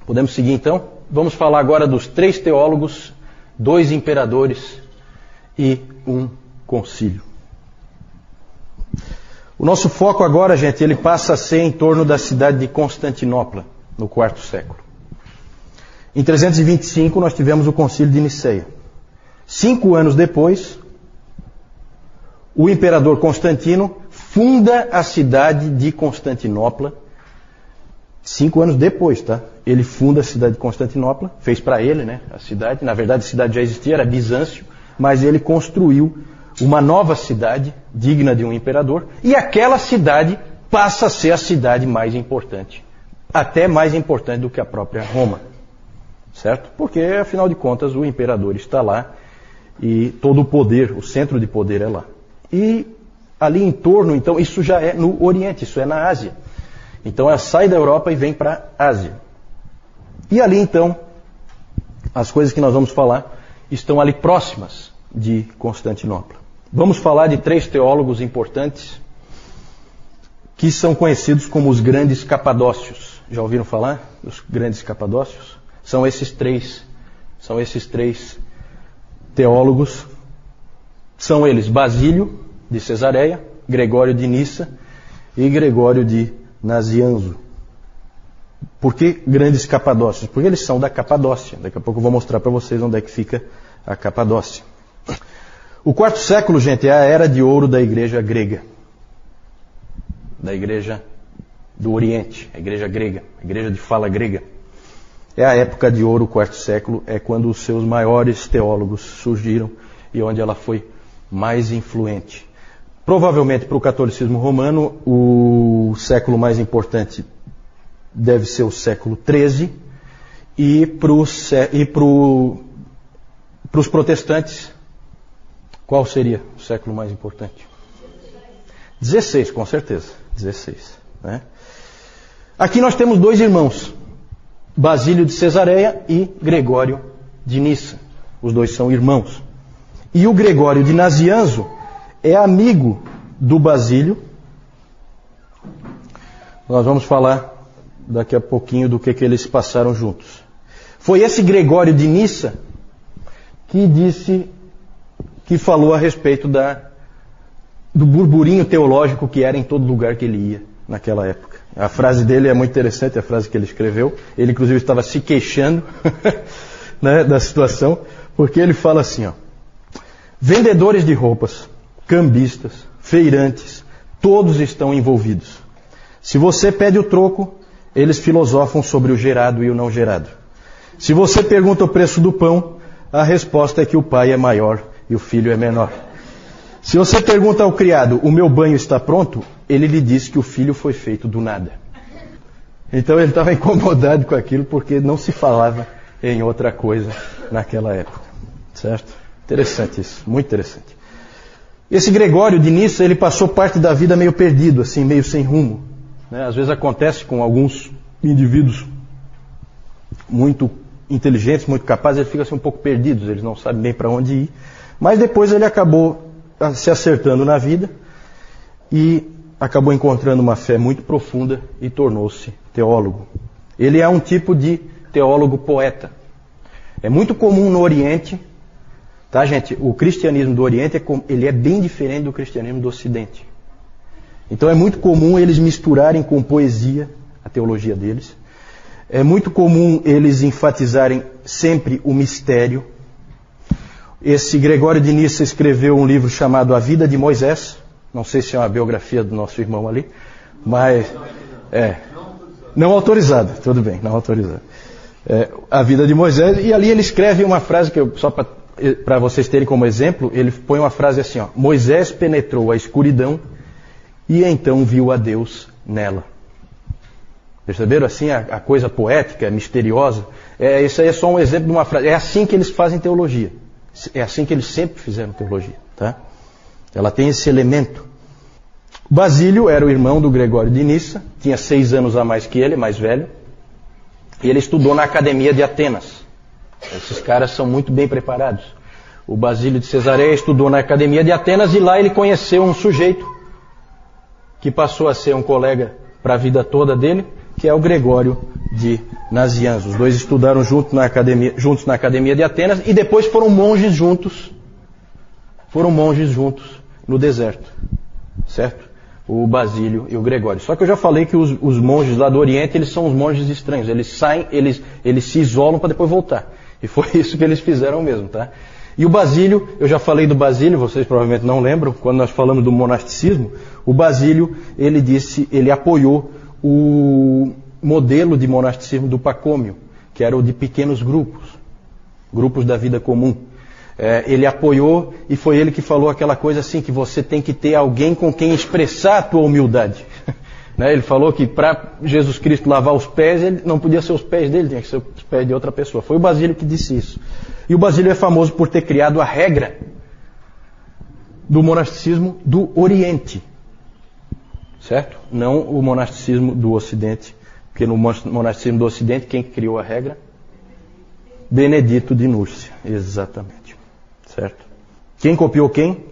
Podemos seguir então? Vamos falar agora dos 3 teólogos, 2 imperadores e um concílio. O nosso foco agora, gente, ele passa a ser em torno da cidade de Constantinopla, no 4º século. Em 325 nós tivemos o concílio de Niceia. 5 anos depois, o imperador Constantino funda a cidade de Constantinopla. 5 anos depois, tá? Ele funda a cidade de Constantinopla, fez para ele, né, a cidade. Na verdade, a cidade já existia, era Bizâncio, mas ele construiu uma nova cidade, digna de um imperador, e aquela cidade passa a ser a cidade mais importante. Até mais importante do que a própria Roma. Certo? Porque, afinal de contas, o imperador está lá e todo o poder, o centro de poder é lá. E ali em torno, então, isso já é no Oriente, isso é na Ásia. Então ela sai da Europa e vem para a Ásia. E ali então, as coisas que nós vamos falar estão ali próximas de Constantinopla. Vamos falar de 3 teólogos importantes que são conhecidos como os grandes capadócios. Já ouviram falar dos grandes capadócios? São esses três teólogos. São eles Basílio de Cesareia, Gregório de Nissa e Gregório de Nazianzo. Por que grandes capadócios? Porque eles são da Capadócia. Daqui a pouco eu vou mostrar para vocês onde é que fica a Capadócia. O 4º século, gente, é a era de ouro da igreja grega. Da igreja do Oriente, a igreja grega, a igreja de fala grega. É a época de ouro, o 4º século, é quando os seus maiores teólogos surgiram e onde ela foi mais influente. Provavelmente para o catolicismo romano, o século mais importante deve ser o século XIII, e para os protestantes, qual seria o século mais importante? 16, com certeza. 16. Né? Aqui nós temos 2 irmãos, Basílio de Cesareia e Gregório de Nissa. Os 2 são irmãos. E o Gregório de Nazianzo é amigo do Basílio. Nós vamos falar daqui a pouquinho do que eles passaram juntos. Foi esse Gregório de Nissa que falou a respeito do burburinho teológico que era em todo lugar que ele ia naquela época. A frase dele é muito interessante, a frase que ele escreveu. Ele, inclusive, estava se queixando né, da situação, porque ele fala assim, ó: vendedores de roupas, cambistas, feirantes, todos estão envolvidos. Se você pede o troco, eles filosofam sobre o gerado e o não gerado. Se você pergunta o preço do pão, a resposta é que o pai é maior e o filho é menor. Se você pergunta ao criado, o meu banho está pronto? Ele lhe diz que o filho foi feito do nada. Então ele estava incomodado com aquilo porque não se falava em outra coisa naquela época. Certo? Interessante isso, muito interessante. Esse Gregório de Nissa, ele passou parte da vida meio perdido, assim, meio sem rumo. Né? Às vezes acontece com alguns indivíduos muito inteligentes, muito capazes, eles ficam assim um pouco perdidos, eles não sabem bem para onde ir. Mas depois ele acabou se acertando na vida e acabou encontrando uma fé muito profunda e tornou-se teólogo. Ele é um tipo de teólogo poeta. É muito comum no Oriente, tá, gente? O cristianismo do Oriente ele é bem diferente do cristianismo do Ocidente. Então é muito comum eles misturarem com poesia a teologia deles. É muito comum eles enfatizarem sempre o mistério. Esse Gregório de Nissa escreveu um livro chamado A Vida de Moisés. Não sei se é uma biografia do nosso irmão ali, mas não autorizada, tudo bem, não autorizada. A Vida de Moisés, e ali ele escreve uma frase que só para vocês terem como exemplo, ele põe uma frase assim, ó: Moisés penetrou a escuridão e então viu a Deus nela. Perceberam assim a coisa poética, misteriosa? Isso aí é só um exemplo de uma frase. É assim que eles fazem teologia. É assim que eles sempre fizeram teologia. Tá? Ela tem esse elemento. Basílio era o irmão do Gregório de Nissa, tinha 6 anos a mais que ele, mais velho. E ele estudou na Academia de Atenas. Esses caras são muito bem preparados. O Basílio de Cesareia estudou na Academia de Atenas e lá ele conheceu um sujeito que passou a ser um colega para a vida toda dele, que é o Gregório de Nazianzo. Os dois estudaram juntos na Academia de Atenas e depois foram monges juntos no deserto, certo? O Basílio e o Gregório. Só que eu já falei que os monges lá do Oriente, eles são os monges estranhos. Eles saem, eles se isolam para depois voltar. E foi isso que eles fizeram mesmo, tá? E o Basílio, eu já falei do Basílio, vocês provavelmente não lembram, quando nós falamos do monasticismo, o Basílio, ele apoiou o modelo de monasticismo do Pacômio, que era o de pequenos grupos da vida comum. Ele apoiou e foi ele que falou aquela coisa assim, que você tem que ter alguém com quem expressar a tua humildade. Ele falou que para Jesus Cristo lavar os pés, ele não podia ser os pés dele, tinha que ser os pés de outra pessoa. Foi o Basílio que disse isso. E o Basílio é famoso por ter criado a regra do monasticismo do Oriente. Certo? Não o monasticismo do Ocidente. Porque no monasticismo do Ocidente, quem criou a regra? Benedito de Núrcia. Exatamente. Certo? Quem copiou quem?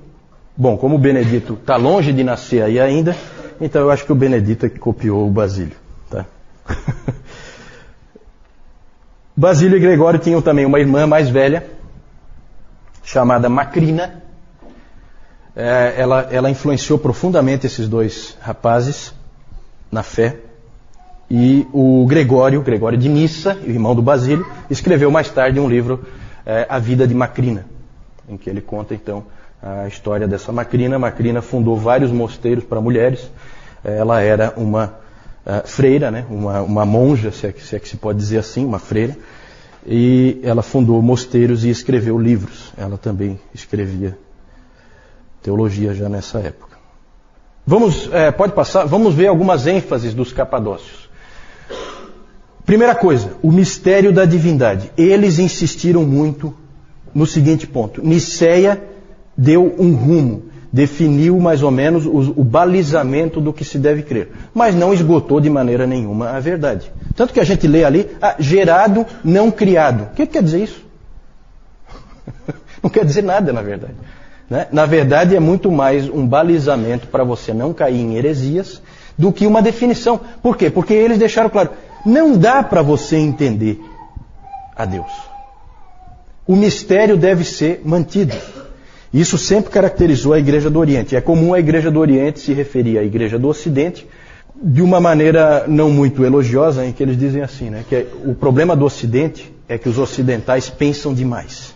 Bom, como o Benedito está longe de nascer aí ainda, então eu acho que o Benedito é que copiou o Basílio. Tá? Basílio e Gregório tinham também uma irmã mais velha, chamada Macrina. Ela influenciou profundamente esses dois rapazes na fé. E o Gregório de Nissa, o irmão do Basílio, escreveu mais tarde um livro, A Vida de Macrina, em que ele conta então a história dessa Macrina. Macrina fundou vários mosteiros para mulheres. Ela era uma freira, né? uma monja, se é que se pode dizer assim, uma freira. E ela fundou mosteiros e escreveu livros. Ela também escrevia teologia já nessa época. Pode passar, vamos ver algumas ênfases dos capadócios. Primeira coisa, o mistério da divindade. Eles insistiram muito no seguinte ponto: Nicéia deu um rumo, definiu mais ou menos o balizamento do que se deve crer, mas não esgotou de maneira nenhuma a verdade. Tanto que a gente lê ali, gerado, não criado. O que quer dizer isso? Não quer dizer nada, na verdade. Né? Na verdade, é muito mais um balizamento para você não cair em heresias do que uma definição. Por quê? Porque eles deixaram claro, não dá para você entender a Deus. O mistério deve ser mantido. Isso sempre caracterizou a Igreja do Oriente. É comum a Igreja do Oriente se referir à Igreja do Ocidente de uma maneira não muito elogiosa, em que eles dizem assim, né, que o problema do Ocidente é que os ocidentais pensam demais.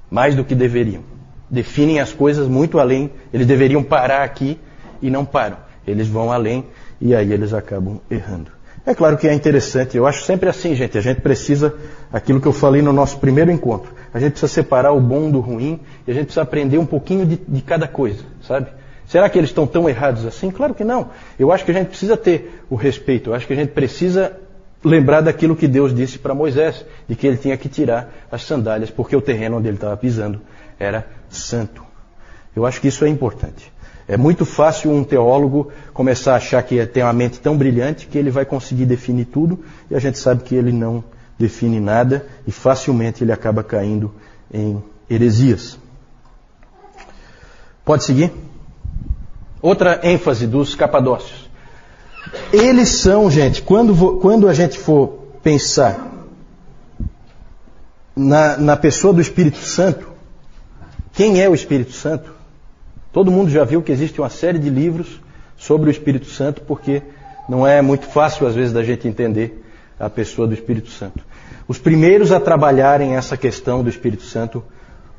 Mais do que deveriam. Definem as coisas muito além. Eles deveriam parar aqui e não param. Eles vão além e aí eles acabam errando. É claro que é interessante, eu acho sempre assim, gente, a gente precisa, aquilo que eu falei no nosso primeiro encontro, a gente precisa separar o bom do ruim e a gente precisa aprender um pouquinho de cada coisa, sabe? Será que eles estão tão errados assim? Claro que não. Eu acho que a gente precisa ter o respeito, eu acho que a gente precisa lembrar daquilo que Deus disse para Moisés, de que ele tinha que tirar as sandálias, porque o terreno onde ele estava pisando era santo. Eu acho que isso é importante. É muito fácil um teólogo começar a achar que tem uma mente tão brilhante que ele vai conseguir definir tudo, e a gente sabe que ele não define nada e facilmente ele acaba caindo em heresias. Pode seguir? Outra ênfase dos capadócios. Eles são, gente, quando a gente for pensar na pessoa do Espírito Santo, quem é o Espírito Santo? Todo mundo já viu que existe uma série de livros sobre o Espírito Santo, porque não é muito fácil, às vezes, da gente entender a pessoa do Espírito Santo. Os primeiros a trabalharem essa questão do Espírito Santo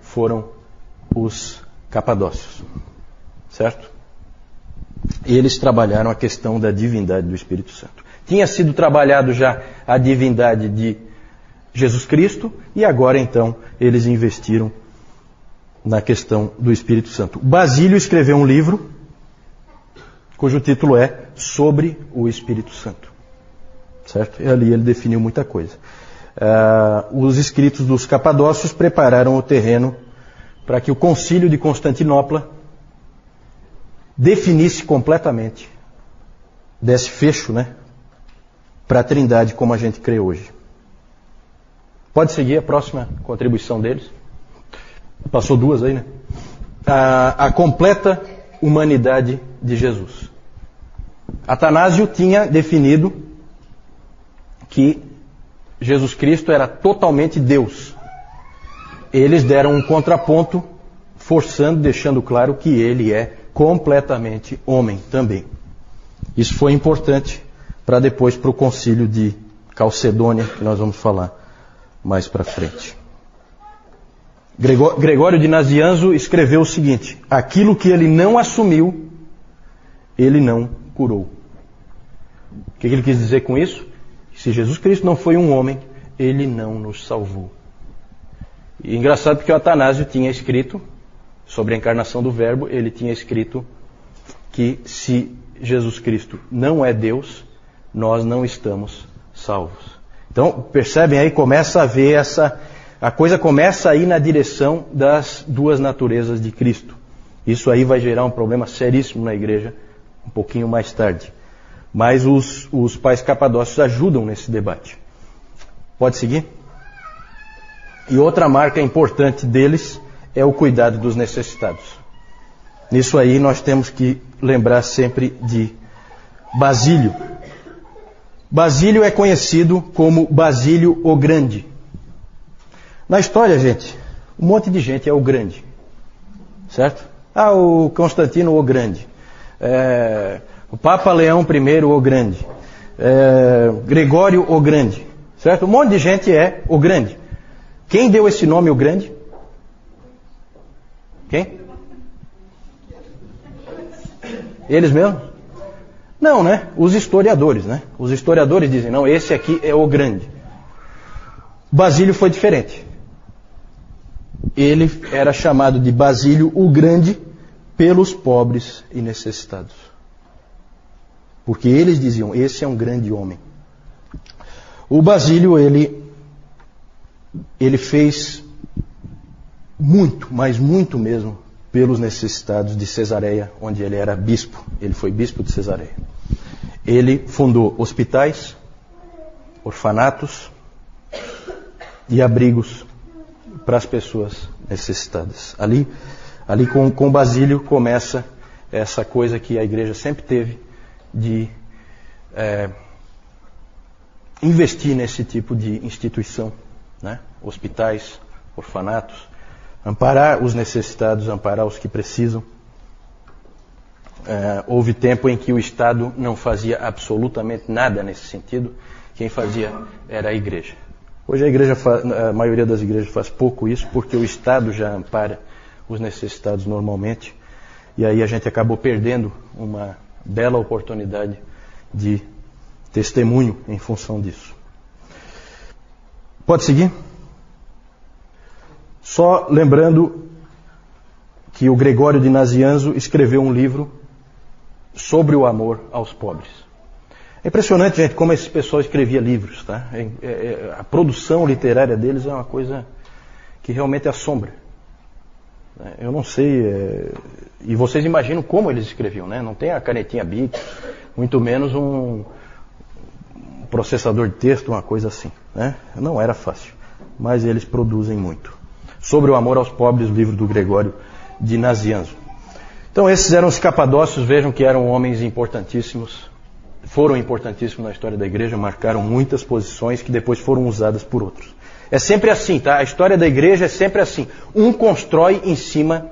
foram os capadócios, certo? E eles trabalharam a questão da divindade do Espírito Santo. Tinha sido trabalhado já a divindade de Jesus Cristo, e agora, então, eles investiram na questão do Espírito Santo. Basílio escreveu um livro cujo título é Sobre o Espírito Santo. Certo? E ali ele definiu muita coisa. Os escritos dos capadócios prepararam o terreno para que o Concílio de Constantinopla definisse completamente, desse fecho, né, para a Trindade como a gente crê hoje. Pode seguir a próxima contribuição deles. Passou duas aí, né? A completa humanidade de Jesus. Atanásio tinha definido que Jesus Cristo era totalmente Deus. Eles deram um contraponto, forçando, deixando claro que ele é completamente homem também. Isso foi importante para depois para o concílio de Calcedônia, que nós vamos falar mais para frente. Gregório de Nazianzo escreveu o seguinte: aquilo que ele não assumiu, ele não curou. O que ele quis dizer com isso? Se Jesus Cristo não foi um homem, ele não nos salvou. E engraçado porque o Atanásio tinha escrito sobre a encarnação do Verbo, ele tinha escrito que se Jesus Cristo não é Deus, nós não estamos salvos. Então, percebem aí, começa a ver a coisa começa a ir na direção das duas naturezas de Cristo. Isso aí vai gerar um problema seríssimo na igreja um pouquinho mais tarde. Mas os pais capadócios ajudam nesse debate. Pode seguir? E outra marca importante deles é o cuidado dos necessitados. Nisso aí nós temos que lembrar sempre de Basílio. Basílio é conhecido como Basílio o Grande. Na história, gente, um monte de gente é o Grande. Certo? O Constantino o Grande. O Papa Leão I o Grande. Gregório o Grande. Certo? Um monte de gente é o Grande. Quem deu esse nome, o Grande? Quem? Eles mesmos? Não, né? Os historiadores, né? Os historiadores dizem, não, esse aqui é o Grande. Basílio foi diferente. Ele era chamado de Basílio o Grande pelos pobres e necessitados. Porque eles diziam, esse é um grande homem. O Basílio, ele fez muito, mas muito mesmo, pelos necessitados de Cesareia, onde ele era bispo. Ele foi bispo de Cesareia. Ele fundou hospitais, orfanatos e abrigos para as pessoas necessitadas. Ali com Basílio começa essa coisa que a igreja sempre teve de investir nesse tipo de instituição, né? Hospitais, orfanatos, amparar os necessitados, amparar os que precisam. Houve tempo em que o Estado não fazia absolutamente nada nesse sentido. Quem fazia era a igreja. Hoje a maioria das igrejas faz pouco isso, porque o Estado já ampara os necessitados normalmente. E aí a gente acabou perdendo uma bela oportunidade de testemunho em função disso. Pode seguir? Só lembrando que o Gregório de Nazianzo escreveu um livro sobre o amor aos pobres. É impressionante, gente, como esse pessoal escrevia livros, tá? A produção literária deles é uma coisa que realmente assombra. Eu não sei, e vocês imaginam como eles escreviam, né? Não tem a canetinha Bic, muito menos um processador de texto, uma coisa assim, né? Não era fácil, mas eles produzem muito. Sobre o amor aos pobres, o livro do Gregório de Nazianzo. Então esses eram os capadócios, vejam que eram homens importantíssimos, foram importantíssimos na história da igreja, marcaram muitas posições que depois foram usadas por outros. É sempre assim, tá? A história da igreja é sempre assim. Um constrói em cima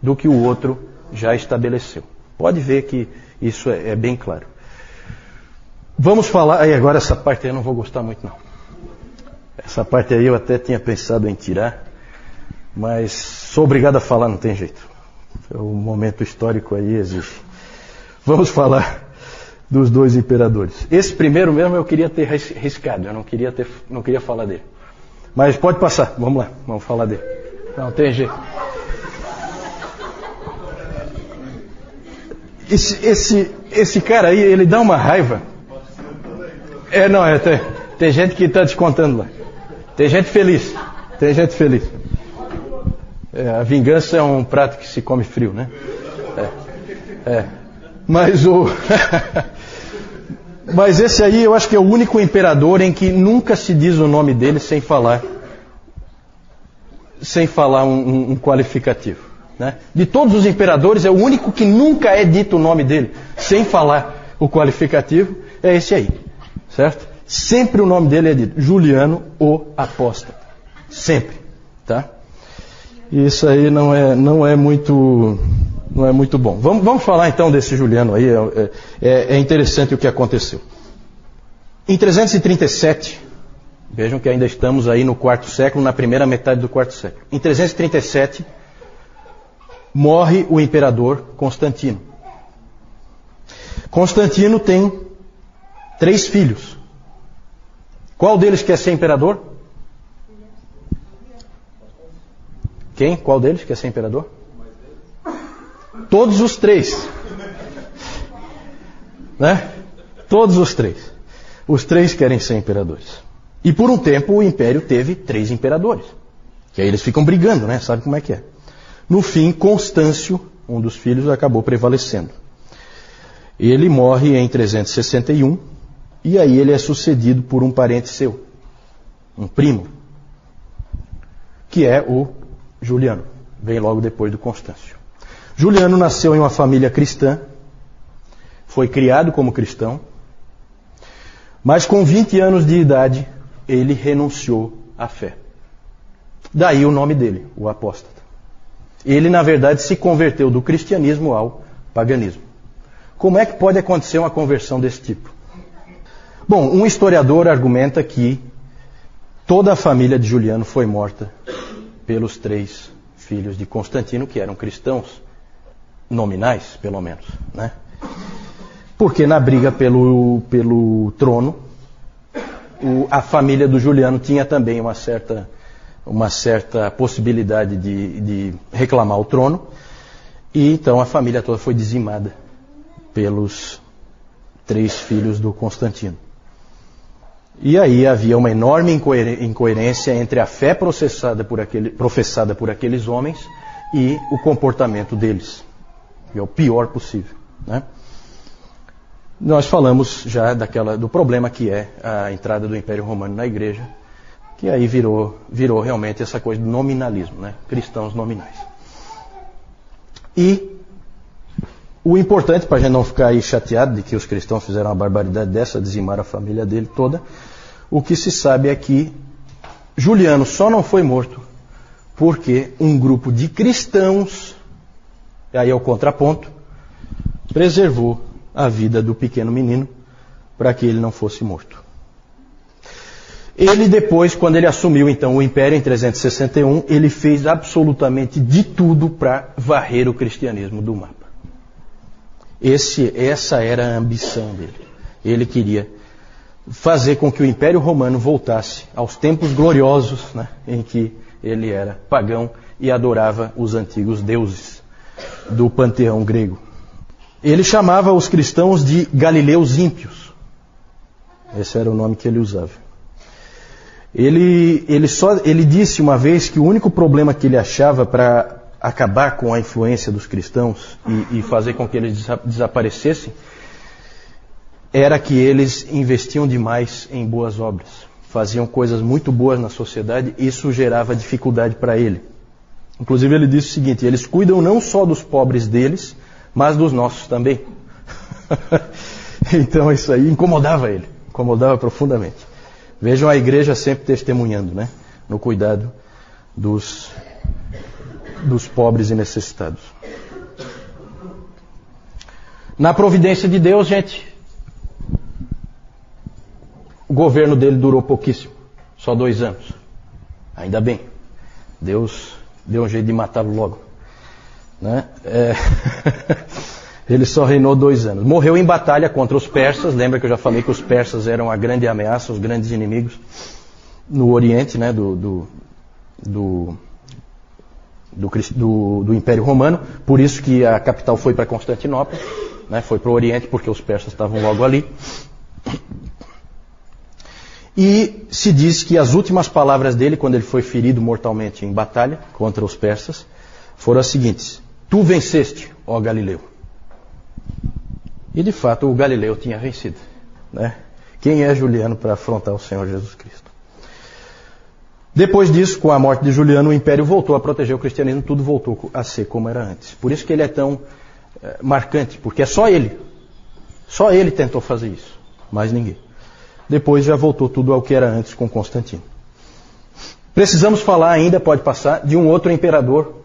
do que o outro já estabeleceu. Pode ver que isso é bem claro. Vamos falar... Aí agora essa parte aí eu não vou gostar muito, não. Essa parte aí eu até tinha pensado em tirar, mas sou obrigado a falar, não tem jeito. O momento histórico aí exige. Vamos falar dos dois imperadores. Esse primeiro mesmo eu queria ter riscado, eu não queria falar dele. Mas pode passar, vamos lá, vamos falar dele. Não tem jeito. Esse cara aí, ele dá uma raiva. Tem gente que está descontando lá. Tem gente feliz. A vingança é um prato que se come frio, né? Mas esse aí eu acho que é o único imperador em que nunca se diz o nome dele sem falar um qualificativo, né? De todos os imperadores é o único que nunca é dito o nome dele sem falar o qualificativo, é esse aí, certo? Sempre o nome dele é dito, Juliano o Apóstata. Sempre, tá? Isso aí não é muito bom. Vamos falar então desse Juliano aí, é interessante o que aconteceu. Em 337, vejam que ainda estamos aí no quarto século, na primeira metade do quarto século. Em 337, morre o imperador Constantino. Constantino tem 3 filhos. Qual deles quer ser imperador? Quem? Qual deles quer ser imperador? Todos os 3. Né? Todos os 3. Os 3 querem ser imperadores. E por um tempo o império teve 3 imperadores. Que aí eles ficam brigando, né? Sabe como é que é? No fim, Constâncio, um dos filhos, acabou prevalecendo. Ele morre em 361 e aí ele é sucedido por um parente seu, um primo, que é o Juliano. Vem logo depois do Constâncio. Juliano nasceu em uma família cristã, foi criado como cristão, mas com 20 anos de idade ele renunciou à fé. Daí o nome dele, o apóstata. Ele, na verdade, se converteu do cristianismo ao paganismo. Como é que pode acontecer uma conversão desse tipo? Bom, um historiador argumenta que toda a família de Juliano foi morta pelos 3 filhos de Constantino, que eram cristãos, nominais, pelo menos, né? Porque na briga pelo trono, a família do Juliano tinha também uma certa possibilidade de reclamar o trono, e então a família toda foi dizimada pelos 3 filhos do Constantino. E aí havia uma enorme incoerência entre a fé professada por aqueles homens e o comportamento deles. Que é o pior possível, né? Nós falamos já do problema que é a entrada do Império Romano na Igreja, que aí virou realmente essa coisa do nominalismo, né? Cristãos nominais. E o importante, para a gente não ficar aí chateado de que os cristãos fizeram uma barbaridade dessa, dizimaram a família dele toda, o que se sabe é que Juliano só não foi morto porque um grupo de cristãos, aí é o contraponto, preservou a vida do pequeno menino para que ele não fosse morto. Ele depois, quando ele assumiu então o Império em 361, ele fez absolutamente de tudo para varrer o cristianismo do mapa. Essa era a ambição dele. Ele queria fazer com que o Império Romano voltasse aos tempos gloriosos, né, em que ele era pagão e adorava os antigos deuses do panteão grego. Ele chamava os cristãos de galileus ímpios. Esse era o nome que ele usava. Ele disse uma vez que o único problema que ele achava para acabar com a influência dos cristãos e fazer com que eles desaparecessem era que eles investiam demais em boas obras. Faziam coisas muito boas na sociedade e isso gerava dificuldade para ele. Inclusive ele disse o seguinte: eles cuidam não só dos pobres deles, mas dos nossos também. Então isso aí incomodava ele, incomodava profundamente. Vejam a igreja sempre testemunhando, né, no cuidado dos pobres e necessitados. Na providência de Deus, gente, o governo dele durou pouquíssimo, só 2 anos. Ainda bem, Deus deu um jeito de matá-lo logo, né? Ele só reinou 2 anos. Morreu em batalha contra os persas. Lembra que eu já falei que os persas eram a grande ameaça, os grandes inimigos no Oriente, né, do Império Romano. Por isso que a capital foi para Constantinopla, né, foi para o Oriente, porque os persas estavam logo ali. E se diz que as últimas palavras dele, quando ele foi ferido mortalmente em batalha contra os persas, foram as seguintes: tu venceste, ó Galileu. E de fato o Galileu tinha vencido, né? Quem é Juliano para afrontar o Senhor Jesus Cristo? Depois disso, com a morte de Juliano, o Império voltou a proteger o cristianismo, tudo voltou a ser como era antes. Por isso que ele é tão marcante, porque é só ele tentou fazer isso, mais ninguém. Depois já voltou tudo ao que era antes com Constantino. Precisamos falar ainda, pode passar, de um outro imperador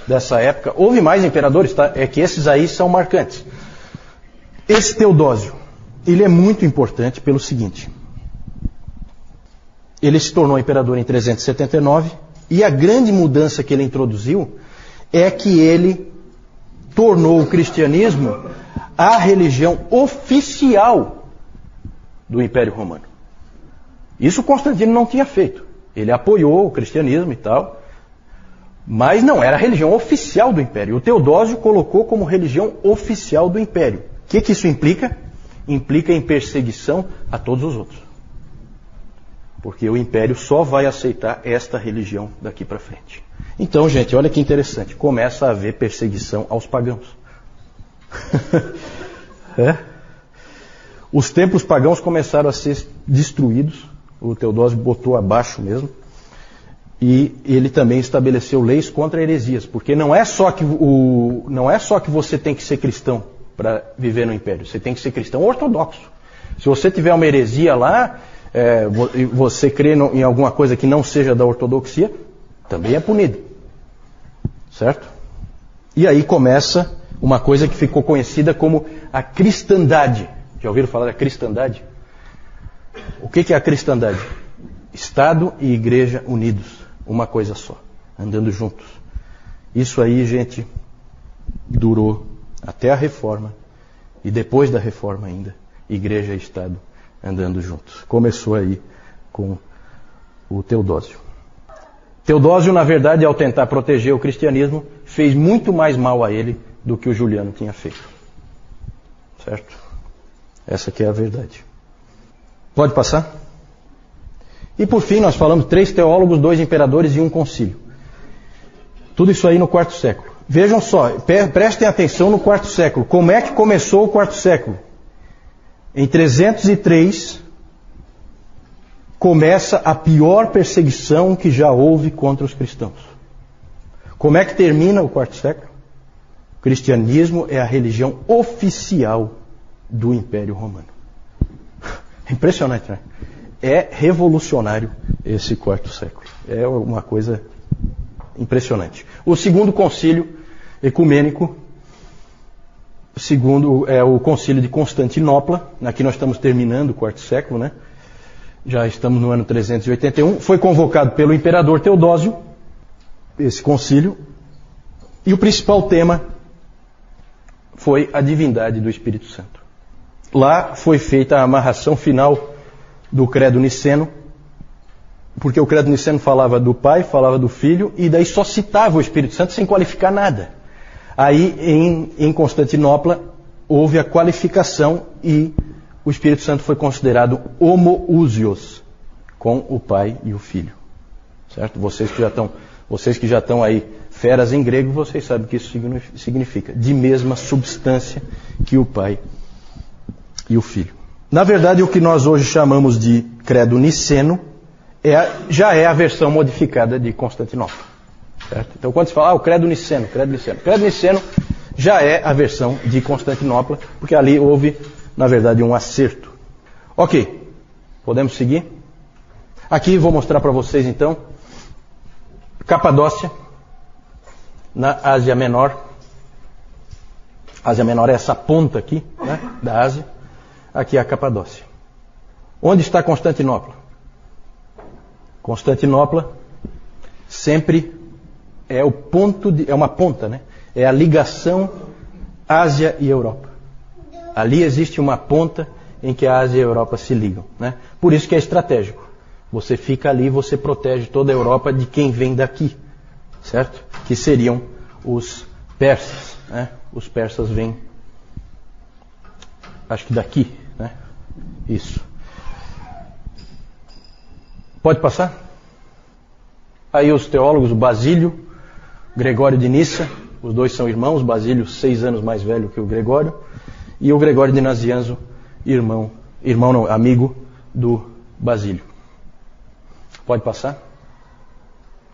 dessa época. Houve mais imperadores, tá? É que esses aí são marcantes. Esse Teodósio, ele é muito importante pelo seguinte. Ele se tornou imperador em 379 e a grande mudança que ele introduziu é que ele tornou o cristianismo a religião oficial do Império Romano. Isso Constantino não tinha feito. Ele apoiou o cristianismo e tal, mas não era a religião oficial do Império. O Teodósio colocou como religião oficial do Império. O que isso implica? Implica em perseguição a todos os outros. Porque o Império só vai aceitar esta religião daqui para frente. Então, gente, olha que interessante. Começa a haver perseguição aos pagãos. Os templos pagãos começaram a ser destruídos. O Teodósio botou abaixo mesmo. E ele também estabeleceu leis contra heresias. Porque não é só que você tem que ser cristão para viver no Império. Você tem que ser cristão ortodoxo. Se você tiver uma heresia lá, você crê em alguma coisa que não seja da ortodoxia, também é punido. Certo? E aí começa uma coisa que ficou conhecida como a cristandade. Já ouviram falar da cristandade? O que é a cristandade? Estado e igreja unidos, uma coisa só, andando juntos. Isso aí, gente, durou até a Reforma e depois da Reforma ainda, igreja e Estado andando juntos. Começou aí com o Teodósio. Teodósio, na verdade, ao tentar proteger o cristianismo, fez muito mais mal a ele do que o Juliano tinha feito. Certo? Essa que é a verdade. Pode passar? E por fim, nós falamos 3 teólogos, 2 imperadores e 1 concílio. Tudo isso aí no 4º século. Vejam só, prestem atenção no 4º século. Como é que começou o 4º século? Em 303, começa a pior perseguição que já houve contra os cristãos. Como é que termina o 4º século? O cristianismo é a religião oficial do Império Romano. Impressionante, né? É revolucionário esse 4º século. É uma coisa impressionante. O 2º concílio ecumênico, segundo é o concílio de Constantinopla. Aqui nós estamos terminando o 4º século, né? Já estamos no ano 381. Foi convocado pelo imperador Teodósio, esse concílio, e o principal tema foi a divindade do Espírito Santo. Lá foi feita a amarração final do credo niceno, porque o credo niceno falava do Pai, falava do Filho, e daí só citava o Espírito Santo sem qualificar nada. Aí, em Constantinopla, houve a qualificação e o Espírito Santo foi considerado homoousios, com o Pai e o Filho. Certo? Vocês que já estão aí feras em grego, vocês sabem o que isso significa. De mesma substância que o Pai e o Filho. Na verdade, o que nós hoje chamamos de credo niceno já é a versão modificada de Constantinopla. Certo? Então, quando se fala, o credo niceno já é a versão de Constantinopla, porque ali houve, na verdade, um acerto. Ok, podemos seguir? Aqui vou mostrar para vocês, então, Capadócia, na Ásia Menor. Ásia Menor é essa ponta aqui, né, da Ásia. Aqui é a Capadócia. Onde está Constantinopla? Constantinopla sempre é o ponto é uma ponta, né? É a ligação Ásia e Europa. Ali existe uma ponta em que a Ásia e a Europa se ligam, né? Por isso que é estratégico. Você fica ali, você protege toda a Europa de quem vem daqui, certo? Que seriam os persas, né? Os persas vêm, acho que daqui, né? Isso. Pode passar? Aí os teólogos, o Basílio, Gregório de Nissa, os dois são irmãos, Basílio 6 anos mais velho que o Gregório, e o Gregório de Nazianzo, amigo do Basílio. Pode passar?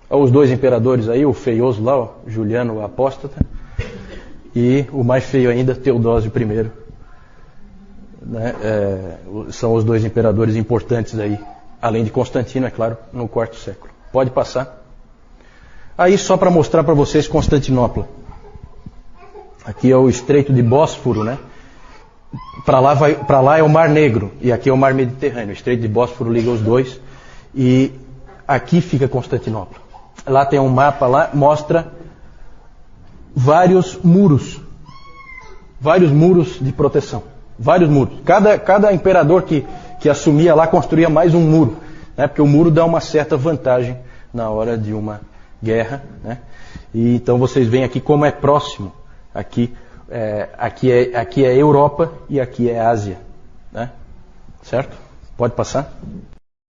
Os 2 imperadores aí, o feioso lá, ó, Juliano o Apóstata, e o mais feio ainda, Teodósio I, né, são os dois imperadores importantes aí, além de Constantino, é claro, no quarto século. Pode passar. Aí só para mostrar para vocês Constantinopla. Aqui é o Estreito de Bósforo, né? Para lá é o Mar Negro e aqui é o Mar Mediterrâneo. O Estreito de Bósforo liga os dois e aqui fica Constantinopla. Lá tem um mapa, lá mostra vários muros de proteção, vários muros. Cada imperador que assumia lá construía mais um muro, né? Porque o muro dá uma certa vantagem na hora de uma guerra, né? E então vocês veem aqui como é próximo. Aqui é Europa e aqui é Ásia, né? Certo? Pode passar?